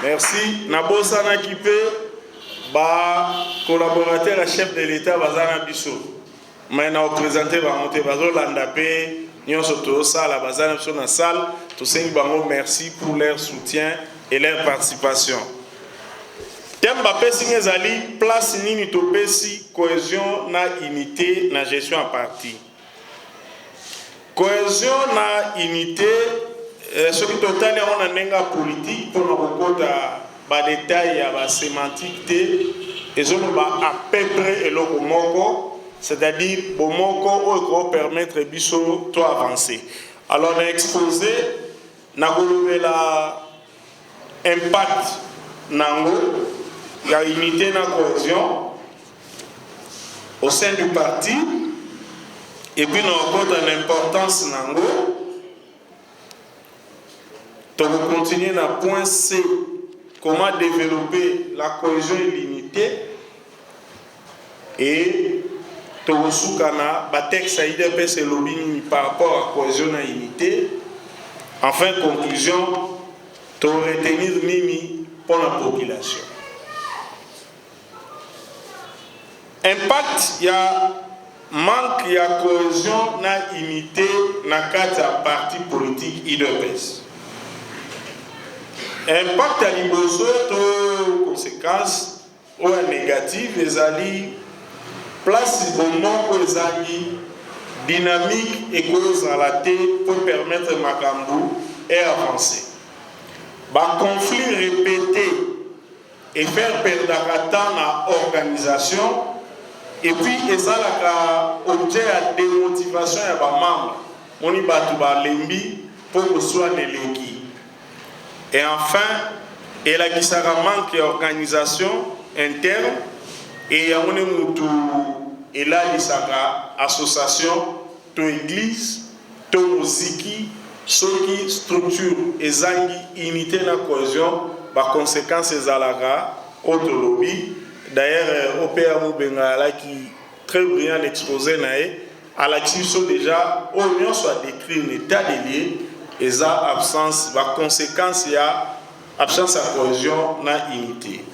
Merci. Nabosana qui peut, collaborateur à chef de l'État, Bazana Bissou. Maintenant, présenté Bamonté Bazo Landapé, Nyon Soto, Sala, Bazana Bissou, dans salle. Tous ces bango, merci pour leur soutien et leur participation. Thème Bapé Singezali, place Nini Topesi, cohésion na unité na gestion à parti. Cohésion na unité, ce qui total on a nenga politique pour nous rencontrer bas détails à bas sémantique et je nous à peu près et le moko, c'est-à-dire bon moko ou permettre biso to avancer. Alors on a exposé na la impact nango la unité na cohésion au sein du parti et puis nous avons l'importance nango. Donc vous continuez dans point C, comment développer la cohésion et l'unité. Et tout ce kana batex IDP c'est lobbying par rapport à cohésion et l'unité. Enfin conclusion, tu retenir nini pour la population. Impact, il y a manque, il y a cohésion na unité na quatre partis politiques IDPS. Impact à l'imbozo, conséquences ou négatives, les alliés, place au moment où les alliés, dynamique et cause à la tête pour permettre Makambu et avancer. Bah, conflit répété et faire perdre la temps à l'organisation, et puis, et ça, objet à démotivation et à membres, on y bat lembi pour que soit l'élégi. Et enfin, il y a un manque d'organisation interne et il y a une association, une église, une musique, une structure, une unité de cohésion, par conséquent, c'est autre lobby. D'ailleurs, Opéra Moubengala qui très brillant exposé à l'activité déjà, au mieux soit décrit un état des lieux. Et ça, absence, la conséquence, il y a absence de cohésion na unité.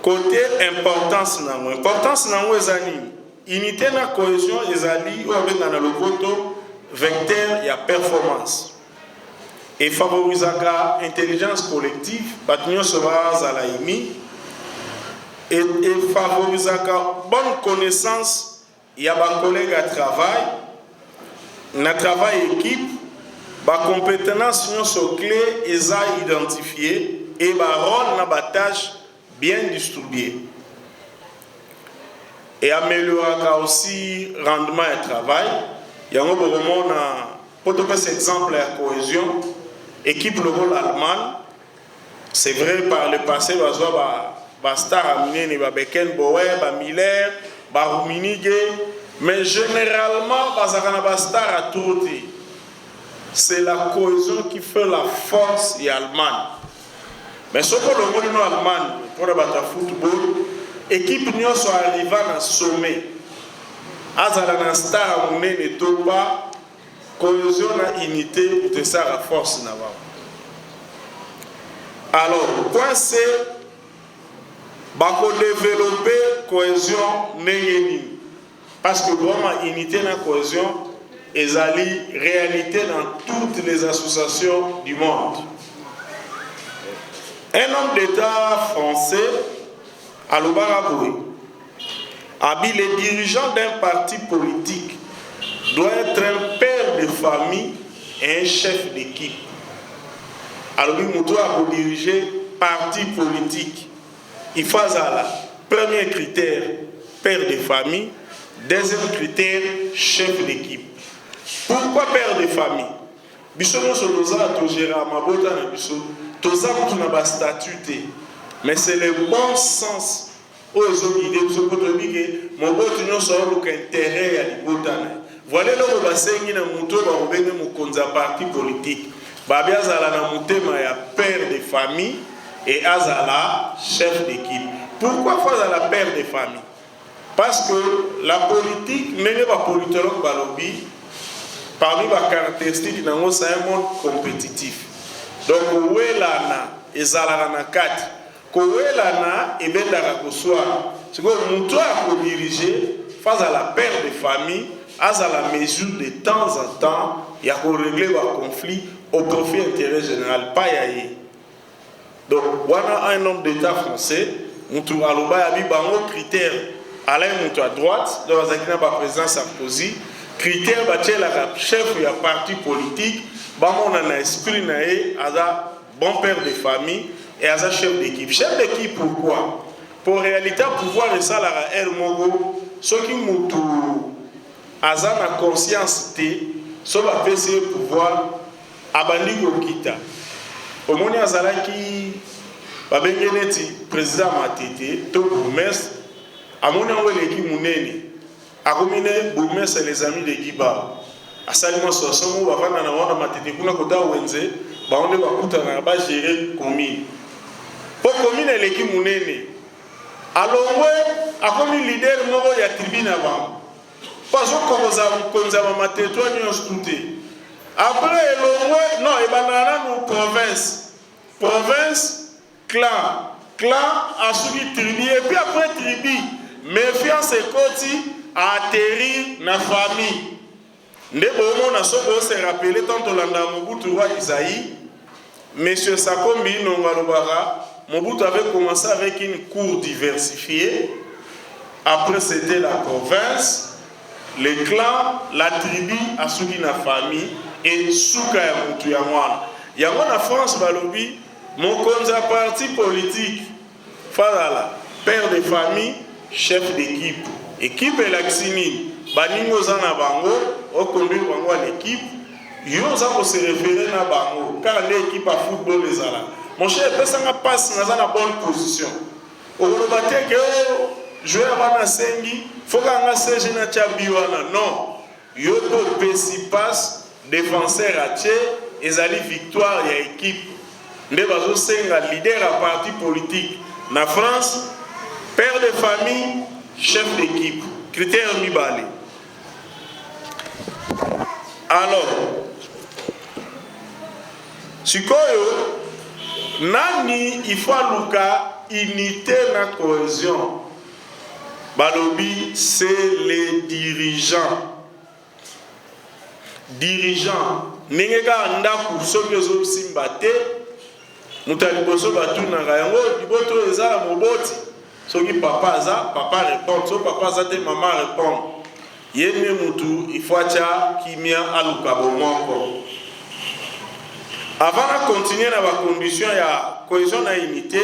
Côté importance, l'importance de unité na cohésion, ils allient dans le voto vecteur, il y a performance. Et favorise l'intelligence collective, battement sera à la IMI, et favorise la bonne connaissance, il y a des collègues à travail, na travail équipe. Ba compétences sont clés et ça identifiées et ba rôle na ba tâche bien distribuée. Et améliorer aussi rendement et travail. Il y a un moment pour te faire cet exemple la cohésion équipe le rôle allemand. C'est vrai par le passé ba star amené ba Beken Boer ba Miller ba Ruminige mais généralement ba star à tout. C'est la cohésion qui fait la force et Allemagne. Mais ce que le monde en Allemagne, pour le football, l'équipe n'y soit arrivée à un sommet. Azala star on ne tout pas cohésion et unité de ça la force n'avant. Alors, point C, bako développer cohésion n'ayeni. Parce que vraiment unité na cohésion et allie réalité dans toutes les associations du monde. Un homme d'État français, Aloubaraboui, habille les dirigeants d'un parti politique, doit être un père de famille et un chef d'équipe. Alors, il doit diriger parti politique. Il faut la premier critère, père de famille, deuxième critère, chef d'équipe. Pourquoi père de famille? Bissono Sotoza a géré à Mabota na Bisso, Toza n'a pas statut, mais c'est le bon sens. Aux autres idées, ce que tu dis que mon bout n'a pas intérêt à l'ibotana. Voilà là où va s'engager na muto va ouvrir mon konza parti politique. Babia Zala na mutema ya père de famille et Azala chef d'équipe. Pourquoi faire dans la perte des familles? Parce que la politique, n'est pas politologue balobi, parmi les caractéristiques, c'est un monde compétitif. Donc, où est l'ana, et Zalarana 4, où est l'ana, et bien d'Arakosoa. C'est que nous devons diriger face à la perte des familles, à la mesure de temps en temps, il y a pour régler le conflit au profit intérêt général, pas yaï. Donc, voilà un homme d'État français, nous avons un critère, Alain Moutou à droite, dans le président Sarkozy, critère, le chef du parti politique, on a un esprit, un bon père de famille et un chef d'équipe. Chef d'équipe, pourquoi? Pour réalité, pouvoir et ça, la Mogo, ceux qui ont la conscience, ceux qui ont fait pouvoir, abandonner le kita. Au moment où babengeneti président Matete to bourgmestre amoni ngo leki munene akomine bourgmestre les amis de Giba asalimo sosomo bavana na wana Matete kuna kota wenze baonde bakuta na ba gérer commune po commune leki munene alongwe akomi leader moko ya tribune ba paso koza konza Matete to nyosute après elongwe non ebanana no province clan a suivi tribu et puis après tribu méfiance et koti a atterri na famille nde bomo na soko se rappeler tant Olanda Mobutu roi Isaïe monsieur Sakombi Nongalobara Mobutu avait commencé avec une cour diversifiée, après c'était la province, les clans, la tribu a suivi na famille et souka ya mutu ya mwana yango na France balobi mon konza parti politique, Fadala, père de famille, chef d'équipe. Équipe et l'axini, Baningo Zana Bango, au conduit Bango à l'équipe, Yosa pour se référer à Bango, car l'équipe à football les ala. Mon cher, personne passe dans la bonne position. Au Robaté, que jouer à Sengi, faut qu'on a séché na Tchabiwana. Non, Yopo Pessi passe, défenseur à Tché, et Zali victoire et équipe. Nde bazo senga leader à parti politique na France, père de famille, chef d'équipe, critère mibale. Alors, sikoyo nani il faut luka unité na cohésion. Balobi c'est les dirigeants. Nengeka ndaku soki zo simbate Moutali boso batu na yango liboto eza moboti soki papa répond so papa za te maman répond yene mutu il faut acha kimia aluka bomoko avant de continuer na ba condition ya cohésion na unité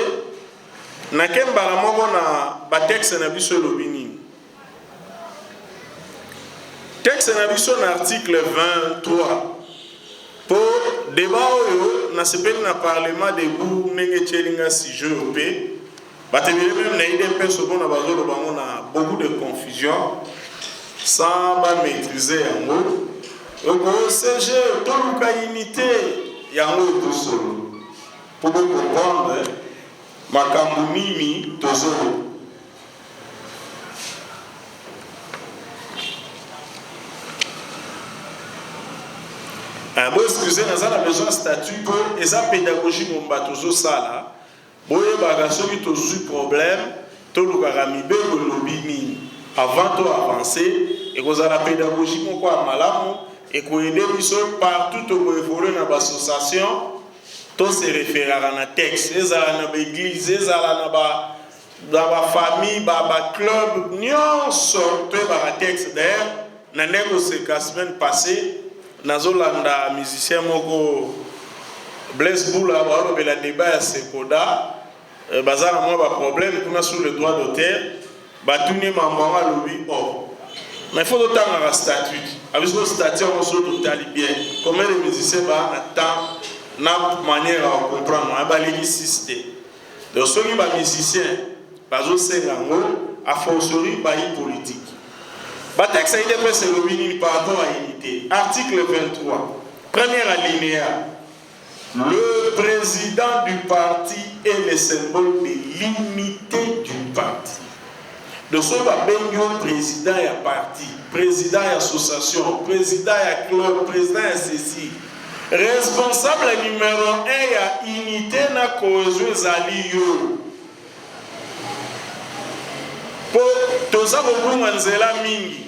na kembala moko na ba texte na biso lobini texte na biso na article 23 pour débat na sepeli na parlement de bu nenge chelinga si je opé batebele même na idée perso bona bazolo bango na beaucoup de confusion sans ba maîtriser yango donc au CG to luka unité yango to solo pour comprendre makambo nini tozolo. Bon, excusez, nous avons besoin de statut pour les pédagogie mon batozo sala. Boye bagaso qui tozu problème, to lukaramibe ko lobini avant de avancer et que la pédagogie mon quoi malamu et ko aider biso partout to évoluer dans l'association to se référer à texte, ezala na église, ezala na ba famille, ba club, nyonso to ba texte d'ailleurs na négocié la semaine passée. Nazolanda musicien moko Blaise Boula ba la débat à Sekoda bazala moi ba problème kuna sur le droit d'auteur batuni mambanga lobi oh mais faut autant un statut avec ce statut on se total bien comment les musiciens ba attend na manière à comprendre ba les système donc ceux qui ba musiciens bazo sengango a fortiori ba politique. Batex a été fait le par rapport à l'unité. Article 23, premier alinéa. Le président du parti est le symbole de l'unité du de ce président et parti, président et association, président et club, président et ceci. Responsable numéro 1 ya unité na cohésion ezali yo. Po toza kobunga nzela mingi.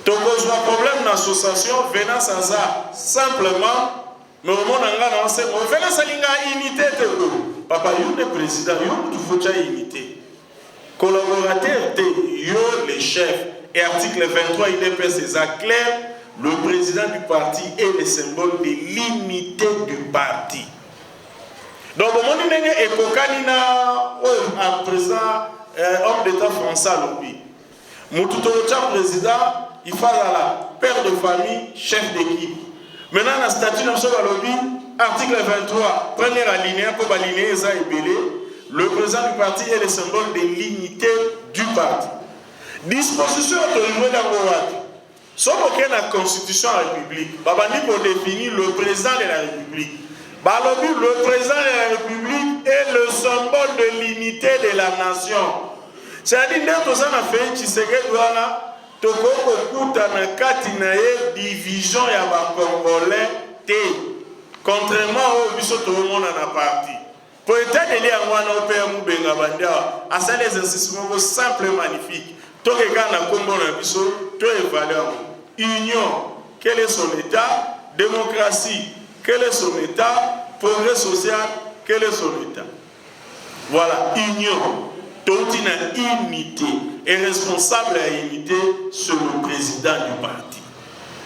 Tokozwa problème na association venant ça simplement mais au monde nga na sema venant ça linga unité te ko. Papa yo le président yo tu faut unité. Collaborateur te yo les chefs et article 23 IDPS c'est clair. Le président du parti est le symbole de l'unité du parti. Donc, au moment où un président, homme d'État français, le président, il faut la père de famille, chef d'équipe. Maintenant, la statut national article 23, première alinéa, pour alinéa, le président du parti est le symbole de l'unité du parti. Disposition autorisée dans sauf que la Constitution de la République, pour définir le président de la République. Le président de la République est le symbole de l'unité de la nation. C'est-à-dire que nous avons fait une division de Congolais, contrairement au biso tout le monde en a parti. Pour être allé à moi, nous avons fait un exercice simple et magnifique. Tout le monde a compris valeur. Union, quel est son état? Démocratie, quel est son état? Progrès social, quel est son état? Voilà, union. Toute une unité. Et responsable de l'unité, c'est le président du parti.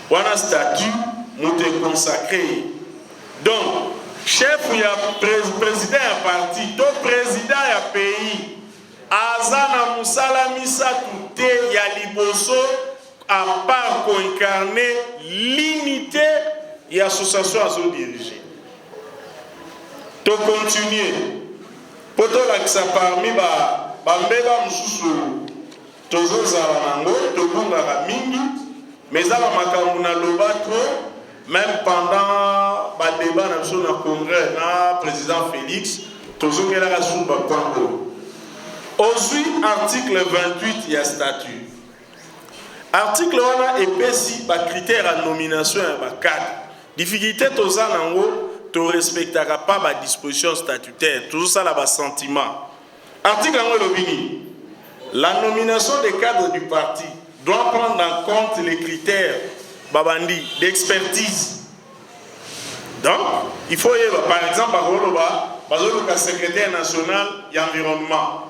Voilà un statut, nous te consacré. Donc, chef ou président du parti, tout président du pays, Azana Moussala Missa Touté Yaliboso, à part pour incarner l'unité et l'association à se diriger. To continuer. Pour tout l'accès parmi Bambeba Moussou, Tozo Zaranango, Tobunga Mingi, mais ça va makamuna lobato, même pendant le débat dans le congrès, le président Félix, Tozo Ngela Souba Pango. Aujourd'hui, article 28, il y a statut. Article 1 épaissi par critères à nomination et par cadre. Difficulté tous ça nango, tu respecteras pas la disposition statutaire. Tout ça là bas sentiment. Article 1 l'obini. La nomination des cadres du parti doit prendre en compte les critères babandi d'expertise. Donc, il faut y avoir, par exemple, le secrétaire national et environnement.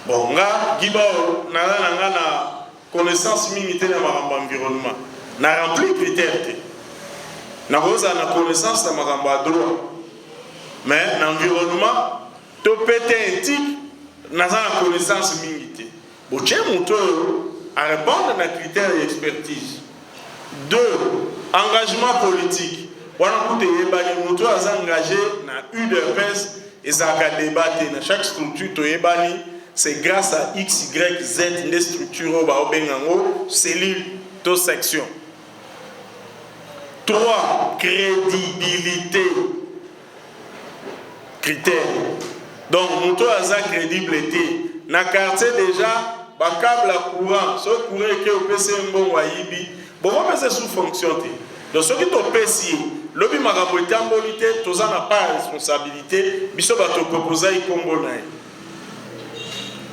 Bon, nga gibao na connaissance militaire de l'environnement. Na rempli critères. Na rosa na connaissance de ma droit. Mais l'environnement, to pété éthique, na connaissance militaire. Bon, tiens mon à répondre à critères d'expertise. 2. Engagement politique. Voilà, vous êtes engagé dans UDPS et ça a débattu dans chaque structure. C'est grâce à X, Y, Z, des structures, cellules, de sections. 3. Crédibilité. Critères. Donc, nous avons crédibilité. Dans le quartier déjà, le câble à courant, ce courant qui est au PC, bon, c'est sous fonction. Donc, ce qui est au PC, l'objet de l'ambolité, tout ça n'a pas de responsabilité, mais ça va te proposer un combo.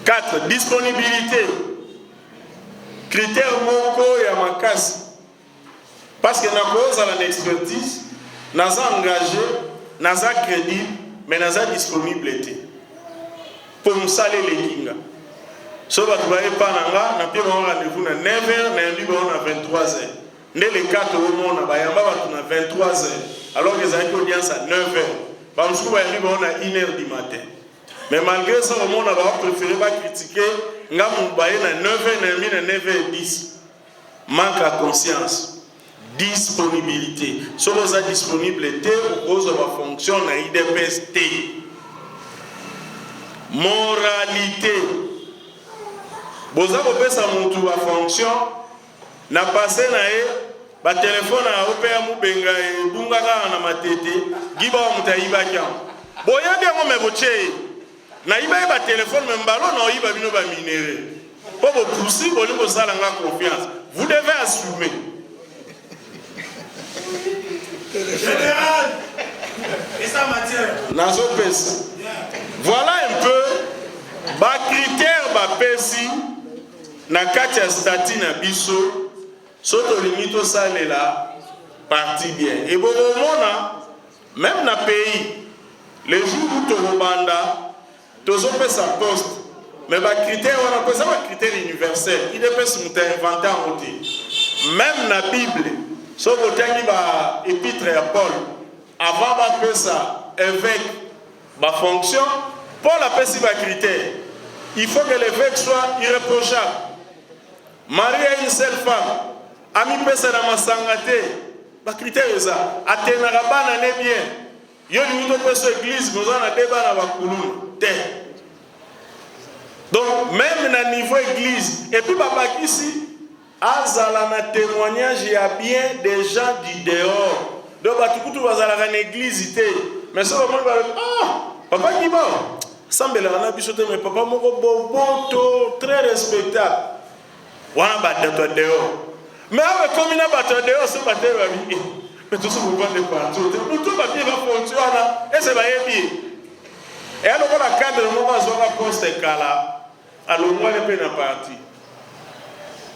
4. Disponibilité. Critère moko et amakasi. Parce que nous avons l'expertise, nous avons engagé, nous avons crédible, mais nous avons disponibilité. Pour nous saluer les kinga. Si vous ne voyez pas, nous avons rendez-vous à 9h, nous avons à 23h. Nous les 4 au monde, nous avons à 23h. Alors que nous avons une audience à 9h. Nous avons à 1h du matin. Mais malgré ça, on a préféré critiquer, nous avons à 9h, à 9h10. Manque à conscience. Disponibilité. Si vous avez disponibilité, vous avez fonction dans l'IDPST. Moralité. Vous avez sa fonction, na passé na téléphone à opéra Moubenga et Bungara na matete, Giba Moutaïba Kiam. Boya bien, mais vous naïba ba téléphone même ballon naïba bino ba minéré pour vous pousser pour vous ça la confiance vous devez assumer général et ça matière nazo pesa voilà un peu ba critère ba pesi na kati ya statut na biso soto limito salela parti bien et bon mona même na pays les jours où tu banda tozo pesa poste mais ba critère on appelle ça ba critère universel il est pas se inventer en côté même na Bible so botangi ba épître ya Paul avant ba pesa évêque ba fonction Paul appelle ça ba critère il faut que l'évêque soit irréprochable. Marie est une seule femme. Ami pesa na masangate. Ba critère ça. Atena rabana ne bien. Yo limito peso église, nous on a débat na bakuluna. Donc même na niveau église et puis papa ici azala na témoignage ya bien des gens du dehors. Donc batukutu bazala na église té. Mais ça vraiment papa qui bon. Semble la bisote mais papa moko boboto très respectable. Wana batato dehors. Mais avec comme ina batato dehors c'est pas très bien. Mais tout ça vous voyez partout. Tout va bien fonctionner et c'est bien. Et alors la cadre de moi zoka poste kala. Alors moi le pe na parti.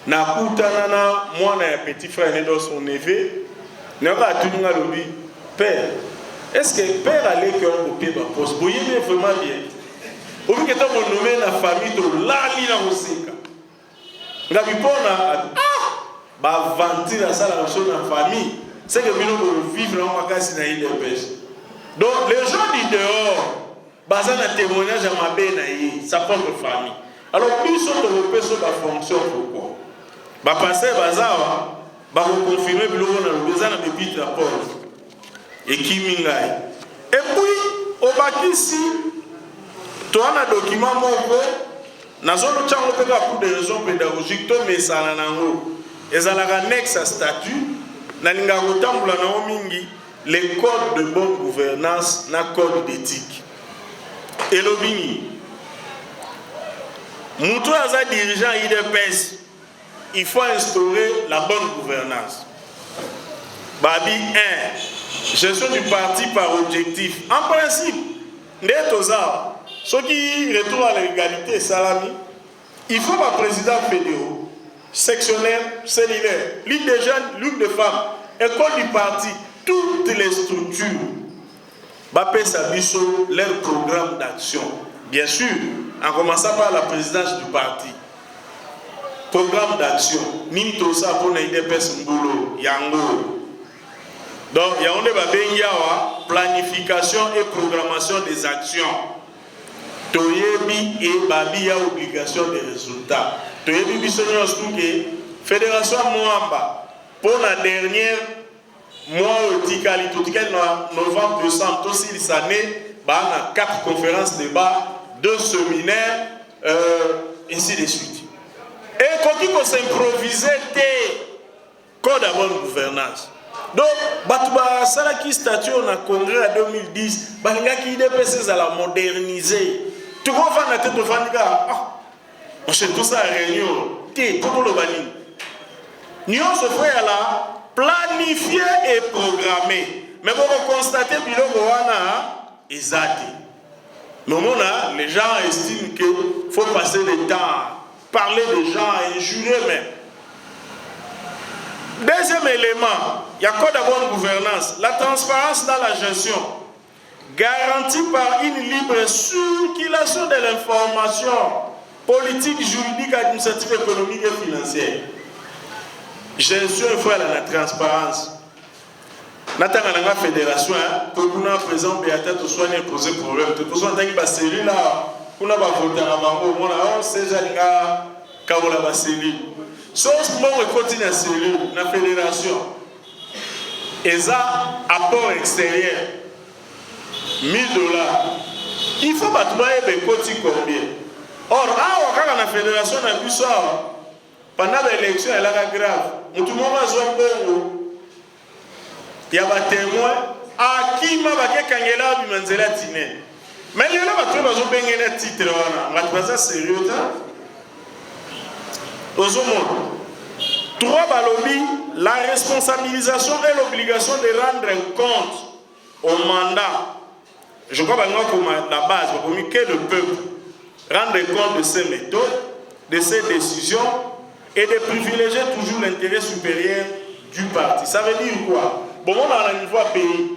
Na kutana na mwana ya petit frère dans son neveu. Naka tunga lobi père. Est-ce que père allait que on peut ba poste. Boyé vraiment bien. Au vu que tu as nommé la famille de l'ali na osika. Ngabi pona ba vantir la sala na famille, c'est que nous vivre dans ma case na ile pêche. Donc les gens du dehors, basé na témoignage à ma benaï, sa propre famille. Alors plus sont développés sur la fonction pourquoi? Ba passer bazawa, ba confirmer biloko na besoin na bépite la Paul. Et qui mingai. Et puis au bakisi tu as un document moko nazolo chango peka pour des raisons pédagogiques to mesana nango ezalaka annexe à statut na linga kotambula na mingi les codes de bonne gouvernance na code d'éthique et lobini muto aza dirigeant IDPS il faut instaurer la bonne gouvernance babi 1 gestion du parti par objectif en principe ndetoza ceux qui retournent à l'égalité salami, il faut un président fédéral, sectionnaire, cellulaire, ligue des jeunes, ligue des femmes, école du parti, toutes les structures. Bapé Sabiso, leur programme d'action. Bien sûr, en commençant par la présidence du parti. Programme d'action. Nintosa pour l'IDPS Mbolo, Yango. Donc, il y a un planification et programmation des actions. Toyebi et babi a obligation de résultats. Toyebi bisonyo stuke fédération Moamba pour la dernière mois au Tikali novembre décembre aussi cette année bah 4 conférences débat 2 séminaires ainsi de suite. Et quand il s'improviser des codes de bonne gouvernance. Donc Batouba Salaki statut on a congrès en 2010 balingaki IDPS à la moderniser. Tu vois, on va tête de Vaniga. On fait tout ça à réunion. Tout le bani. Nous se fait là, planifier et programmer. Mais pour constater que le Mais les gens estiment qu'il faut passer le temps, parler des gens, injurer même. Deuxième élément, il y a quoi de bonne gouvernance? La transparence dans la gestion. Garantie par une libre circulation de l'information politique, juridique, administrative, économique et financière. Gestion il faut aller à la transparence. Natanga la fédération, pour nous présent Béatrice to soigner poser problème. Tout ça on a cellule là, on a voté à bango, on a c'est jalinga kabola ba cellule. Sauf mon continue à cellule, la fédération. Et ça apport extérieur. $1000. Il faut battre les côtés combien. Or, à la fédération n'a plus ça. Pendant l'élection, elle a grave. Tout le monde a joué bon. Il y a des témoins. À qui m'a baqué Kangela Bimanzela Tine. Mais il y a un titre, c'est sérieux. Trois balobi, la responsabilisation et l'obligation de rendre compte au mandat. Je crois que la base, que le peuple rendre compte de ses méthodes, de ses décisions et de privilégier toujours l'intérêt supérieur du parti. Ça veut dire quoi? Bon, on a un niveau pays.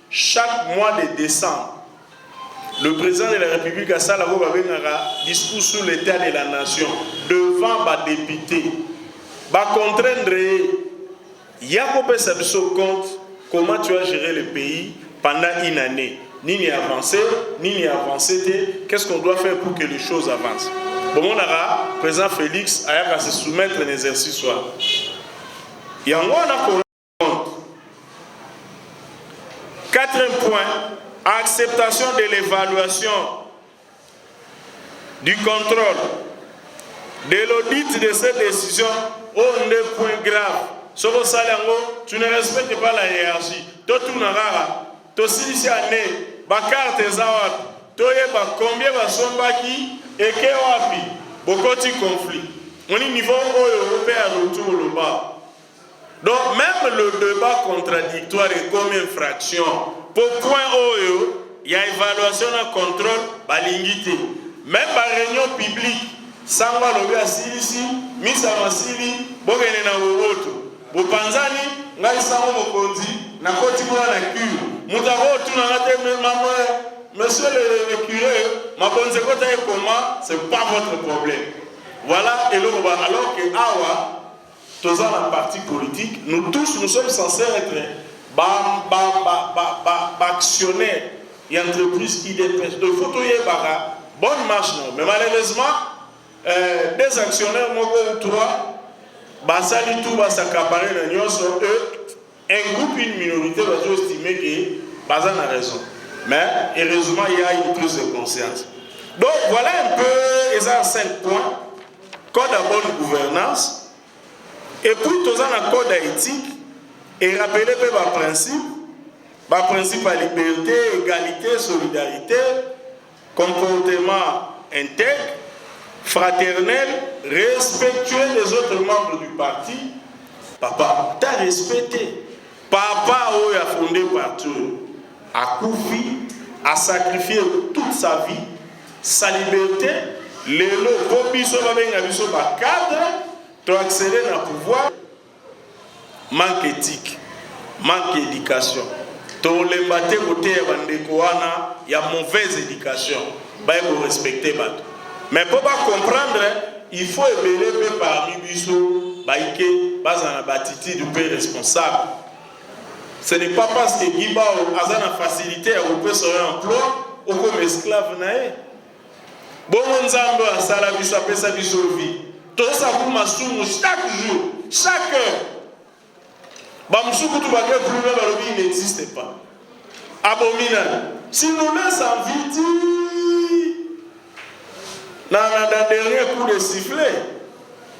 Chaque mois de décembre, le président de la République a un discours sur l'état de la nation devant les députés. Va contraindre, il y a compte comment tu as géré le pays pendant une année. Ni avancé, ni avancé. Qu'est-ce qu'on doit faire pour que les choses avancent? Bon, on a le président Félix a se soumettre à l'exercice. Il y a un compte. Quatrième point, acceptation de l'évaluation, du contrôle, de l'audit de ces décisions. Oh, des points graves. Sauf que tu ne respectes pas la hiérarchie. Toi, tu n'as pas. Tu as année. Carte zawap. Tu as combien de sombaki et que wapi. Beaucoup de conflits. On est niveau européen retour le bas. Donc, même le débat contradictoire est comme infraction. Pour point OEO, il y a évaluation et contrôle, balingité. Même par réunion publique, Sangwa lobi asili, misa masili, bogene na wowoto. Bopanzani, ngai sango mokonzi, na koti mwa na cure. Mutaro tu na ngate monsieur le curé, ma bonne kota est comment, c'est pas votre problème. Voilà, et alors que Awa, tous dans la partie politique, nous tous, nous sommes censés être actionnaires et entreprises qui dépêchent. Donc, il faut qu'il y ait bonne marche. Mais malheureusement, des actionnaires, ou trois, basali tout, s'accaparer un groupe, une minorité, va estimer que Bazan a raison. Mais heureusement, il y a une prise de conscience. Donc, voilà un peu les 5 points. Code de bonne gouvernance. Et puis, tous un code éthique et rappeler que principe à liberté, égalité, solidarité, comportement intègre, fraternel, respectueux des autres membres du parti. Papa, tu as respecté. Papa, où il a fondé partout, a Koufi, a sacrifié toute sa vie, sa liberté, les lots, pour cadre, tu as accéléré dans le pouvoir, manque éthique, manque d'éducation. Tu as l'embatté côté il y a mauvaise éducation. Il faut respecter. Mais pour pas comprendre, il faut élever parmi nous, du pays responsable. Ce n'est pas parce que Guiba a une facilité à occuper son emploi ou comme esclave. Bon, on a salabiso après sa vie. Tout ça pour m'assumer chaque jour, chaque heure. Il n'existe pas. Abominable. Si nous laissons en vie, dans le dernier coup de sifflet,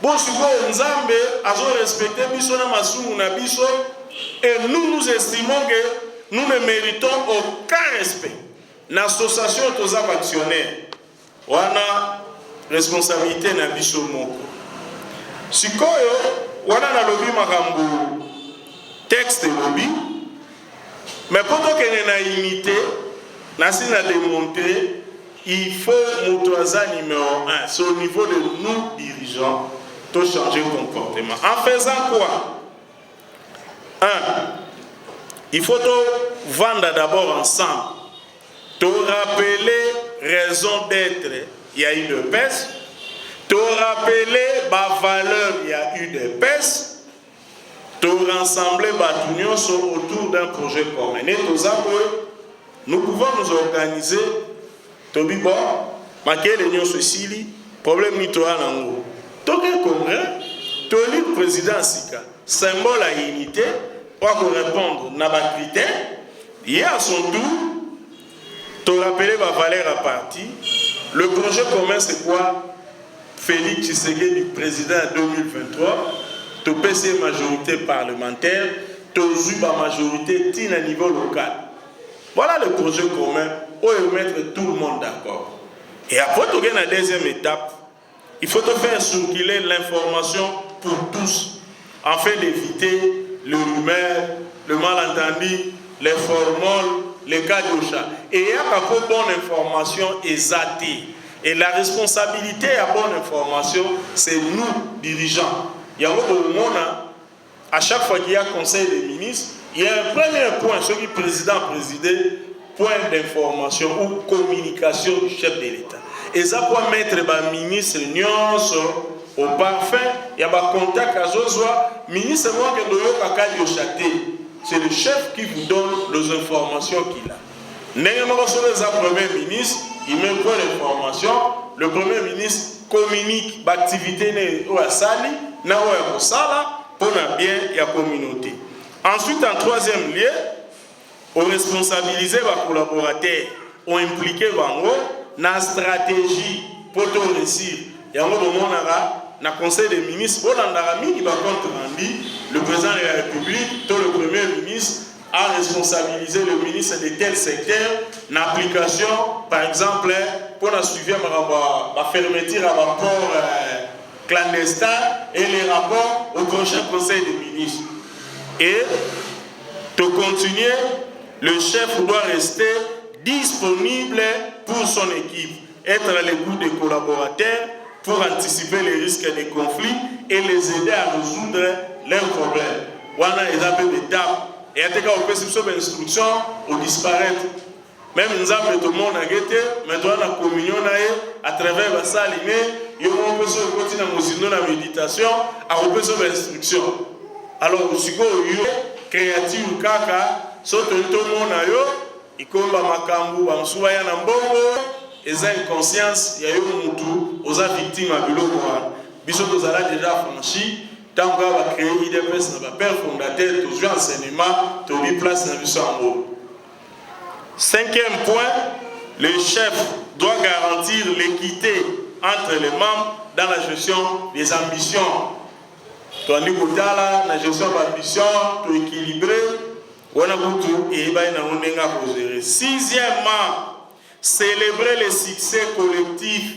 bon, si vous avez respecté Biso, et nous estimons que nous ne méritons aucun respect. L'association des actionnaires, on a responsabilité na Biso moko. Si on a na lobby makambu texte lobby, mais pour que nous ayons unité, nous avons démontré il faut motoisa numéro 1, c'est au niveau de nous dirigeants, de changer le comportement. En faisant quoi? 1. Il faut vendre d'abord ensemble. Te rappeler raison d'être, il y a eu de peste. Te rappeler ma valeur, il y a eu de peste. Te rassembler autour d'un projet commun. Et nous pouvons nous organiser. Tobi bon, maquer les nions ceci, problème ni toi nango. Toke congrès, toli le président Sika, symbole à unité, pour répondre à ma critère, il y a à son tour, te rappeler ma valeur à partie. Le projet commun c'est quoi? Félix Tshisekedi du président 2023, te PC majorité parlementaire, te Zuba majorité à niveau local. Voilà le projet commun ou mettre tout le monde d'accord. Et après, tu as la deuxième étape, il faut te faire circuler l'information pour tous, afin d'éviter le rumeur, le malentendu, les formules, les cas de chat. Et il y a pas bonne information exacte. Et la responsabilité à bonne information, c'est nous, dirigeants. Il y a un moment, à chaque fois qu'il y a conseil des ministres, il y a un premier point, ce qui est président présidé, point d'information ou communication du chef de l'État. Et ça peut mettre le ministre au parfum, il y a un contact à Zozwa, ministre, c'est le chef qui vous donne les informations qu'il a. Néanmoins, sur les premiers ministres, il met point d'information, le premier ministre communique l'activité au Sali, au Sala, pour le bien et la communauté. Ensuite, en troisième lieu, on responsabilise les collaborateurs, on implique dans la stratégie pour tout réussir. Il y a un moment dans le conseil des ministres, le président de la République, tout le premier ministre, a responsabilisé le ministre de tel secteur dans l'application, par exemple, pour la suivi la fermeture à rapport clandestin et les rapports au prochain conseil des ministres. Et de continuer, le chef doit rester disponible pour son équipe, être à l'écoute des collaborateurs pour anticiper les risques des conflits et les aider à résoudre leurs problèmes. Voilà les appels d'étape. Et à tes cas, on peut subir une instruction ou disparaître. Même nous avons tout le monde à guetter, maintenant la communion à travers la salle, et on peut se continuer dans la méditation, à reposer sur l'instruction. Alors, si vous êtes créatif ou kaka, sauf tout le monde a eu, et comme Makambu, Bamsouaya Nambongo, et ça une conscience, il y a eu un moutou, aux victimes à Bilo Koran. Bisous, nous avons déjà franchi. Tant qu'on va créer l'IDPS, notre père fondateur, tous les enseignements, tous les places dans le sang. Cinquième point, le chef doit garantir l'équité entre les membres dans la gestion des ambitions. Tandis que la gestion d'ambition, tout équilibré, on a tout et on gérer. Sixièmement, célébrer les succès collectifs.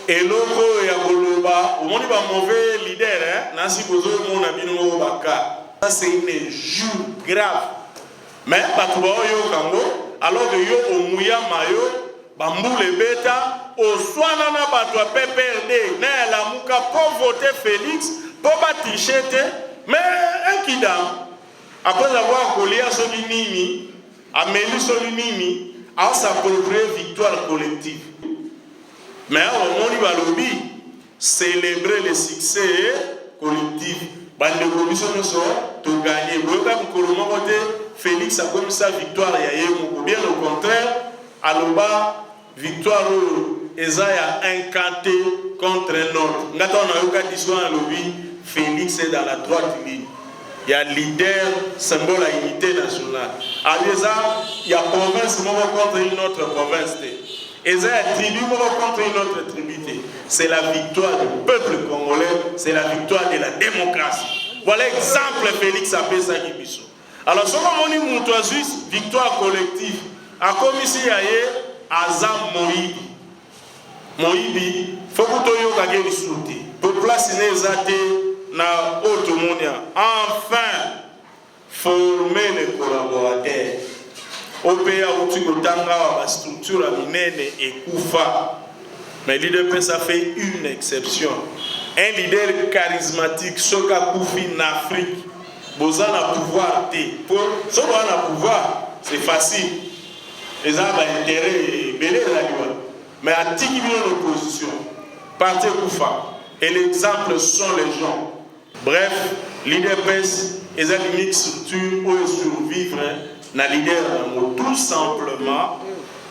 Et l'autre, il y a un mauvais leader, Nancy Bozo, mon ami, ça c'est une joue grave. Mais, alors que yo au Mouya Mayo, Bambou les bêta, au Swanana Batwa PPRD, la Mouka pour voter Félix, pour bâtir, mais un kidam, après avoir collé à Solinini, à Mélu Solinini, à s'approprier victoire collective. Mais au moment où lobby, célébrer les succès collectifs. Bande commission nous sort, tout gagner. Félix a comme ça victoire ou bien au contraire, à l'oba victoire Esaïa incanté contre un autre. Quand on a eu d'histoire lobby, Félix est dans la droite ligne. Il y a leader, symbole à unité nationale. À déjà, il y a province contre une autre province. Et c'est la tribu contre une autre tribu. C'est la victoire du peuple congolais, c'est la victoire de la démocratie. Voilà l'exemple Félix Apesa Kibiso. Alors, ce qu'on dit, c'est juste victoire collective. A comme ici, il y a Azam Moïbi. Moïbi, il faut que tu aies soutien. Pour placer les athées dans l'autre monde. Enfin, former les collaborateurs. Au pays où tu as la structure à Minene et Koufa. Mais l'IDP, ça fait une exception. Un leader charismatique, ce qu'a Koufi en Afrique, vous avez le pouvoir. Si vous avez le pouvoir, c'est facile. Les gens ont intérêt, mais à qui vient l'opposition, parti Koufa. Et l'exemple sont les gens. Bref, l'IDPS est une unique structure pour survivre. Na leader tout simplement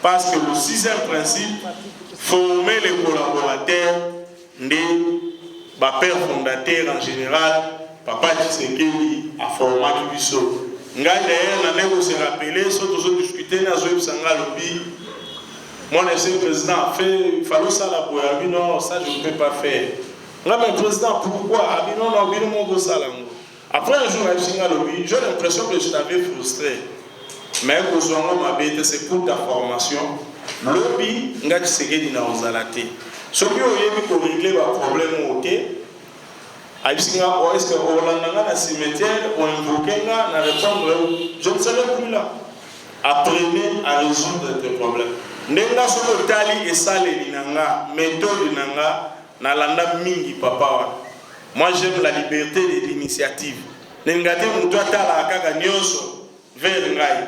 parce que le sixième principe, former les collaborateurs des pères fondateurs en général, Papa Tshisekedi a formé Kibiso. D'ailleurs, on s'est rappelé, surtout discuter dans le Sanga Lobby. Moi, le président a fait, il fallait ça la pour non, ça je ne peux pas faire. Là, mais président, pourquoi? Non, non, non, non, ça là. Après un jour, j'ai l'impression que je t'avais frustré. mais kozongo mabete c'est pour ta formation lobi nga Tshisekedi na ozalate soki oyebi ko régler ba problème oté abisinga o est-ce que olandanga na cimetière o invoquenga na répondre je ne serai plus là. Apprenez à résoudre tes problèmes. Ndenga soko tali esale linanga méthode nanga na landa mingi papa. Moi j'aime la liberté de l'initiative. Nengate mutu atala kaka nyonso vers ngai.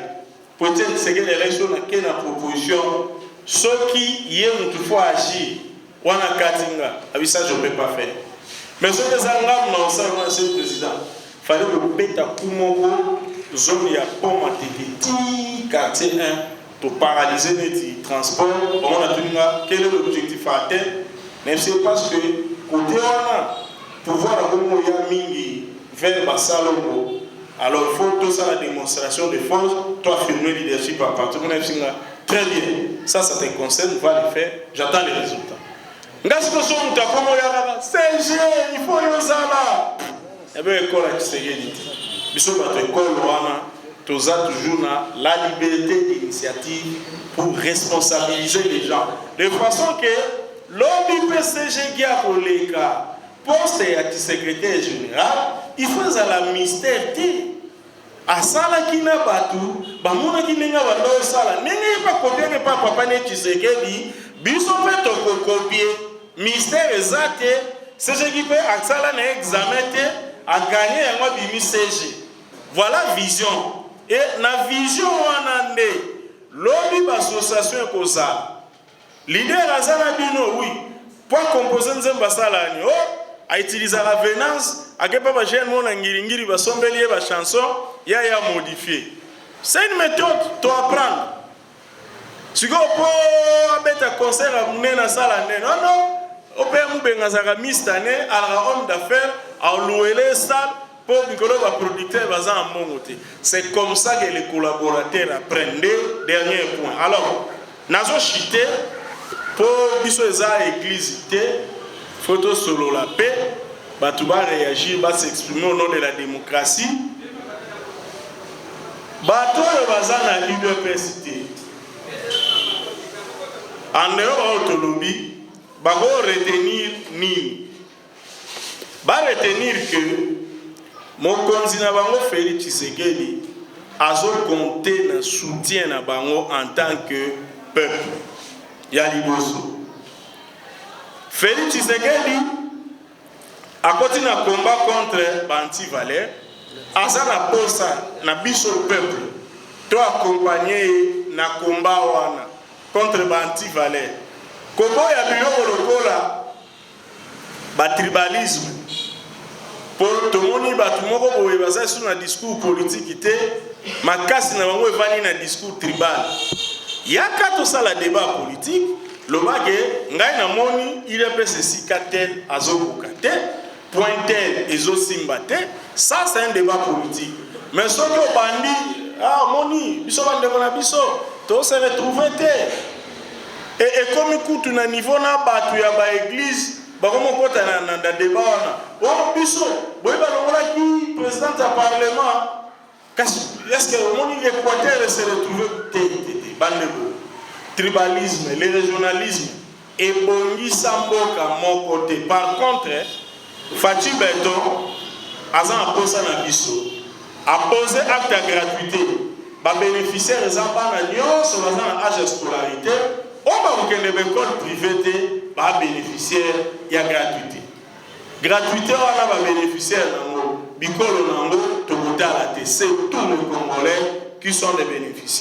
Peut-être c'est que l'élection na kena proposition soki ye mutu faut agir wana katinga abisa je peux pas faire. Mais ce que ça ngam na osala monsieur le président fallait que beta kumoko zone ya poma tete quartier 1 pour paralyser les transports. On a tenu quel est l'objectif à atteindre, mais c'est parce que côté on a pouvoir avoir ya mingi vers Basalongo. Alors il faut tout ça la démonstration de force, toi firmer leadership à partir de très bien. Ça te concerne, va le faire. J'attends les résultats. Ngasiko muta komo ya CG, il faut yozala. Eh bien école à Tshisekedi. Biso ba école wana toza toujours la liberté d'initiative pour responsabiliser les gens de façon que l'homme PCG qui a collèga poste à secrétaire général il faut à la mystère à sala kina batu ba mona kinenga ba do sala nenge pas copier pas papa ne Tshisekedi biso fait to copier mystère exact CG qui fait sala na examen a gagné un mois bimi CG. Voilà vision. Et la vision wanande lobby association koza leader azana bino oui pour composer nzemba sala ni a utiliser la venance a que pas jeune mona ngiringiri ba sombelier ba chanson ya modifier. C'est une méthode to apprendre. Si go po abeta concert a mena sala non opé mubenga zaka mistane ala homme d'affaires a louer les salles. C'est comme ça que les collaborateurs apprennent. Dernier point. Alors, nazo chité pour biso eza église photo solo la paix, batu ba réagir, ba s'exprimer au nom de la démocratie. Bato bazana l'université. En dehors de l'autonomie, ba retenir ni. Ba retenir que Mokonzi na bango Félix Tshisekedi azo compter na soutien na bango en tant que peuple. Ya liboso. Félix Tshisekedi a continué à combattre contre Banti-Valère. Aza na posa na biso peuple. To accompagner na combat wana contre Banti-Valère. Kobo ya biloko lokola ba tribalisme. Pour tout le monde, il y a un discours politique, mais il y a un discours tribal. Il y a quatre ça le débat politique. Le bagage, il y a ceci katel, azokokate, pointel, ezosimbaté. Ça, c'est un débat politique. Mais ce que vous bandit, ah, moni, biso bande kona biso, to se retrouver et comme écoute un niveau na batu ya ba église. Bakomo kota na débat wana o biso boyeba longola ki président du parlement est-ce que moni Équateur se retrouve bandeko tribalisme le régionalisme et bongi samboka mon côté par contre Fatou Beton azan posa na biso a posé acte de gratuité ba bénéficiaires ezamba na nyonso bazana âge de scolarité on va vous qu'une école privée ba bénéficiaire ya gratuité. Gratuité on a ba bénéficiaire nango bikolo nango to c'est tous les Congolais qui sont des bénéficiaires.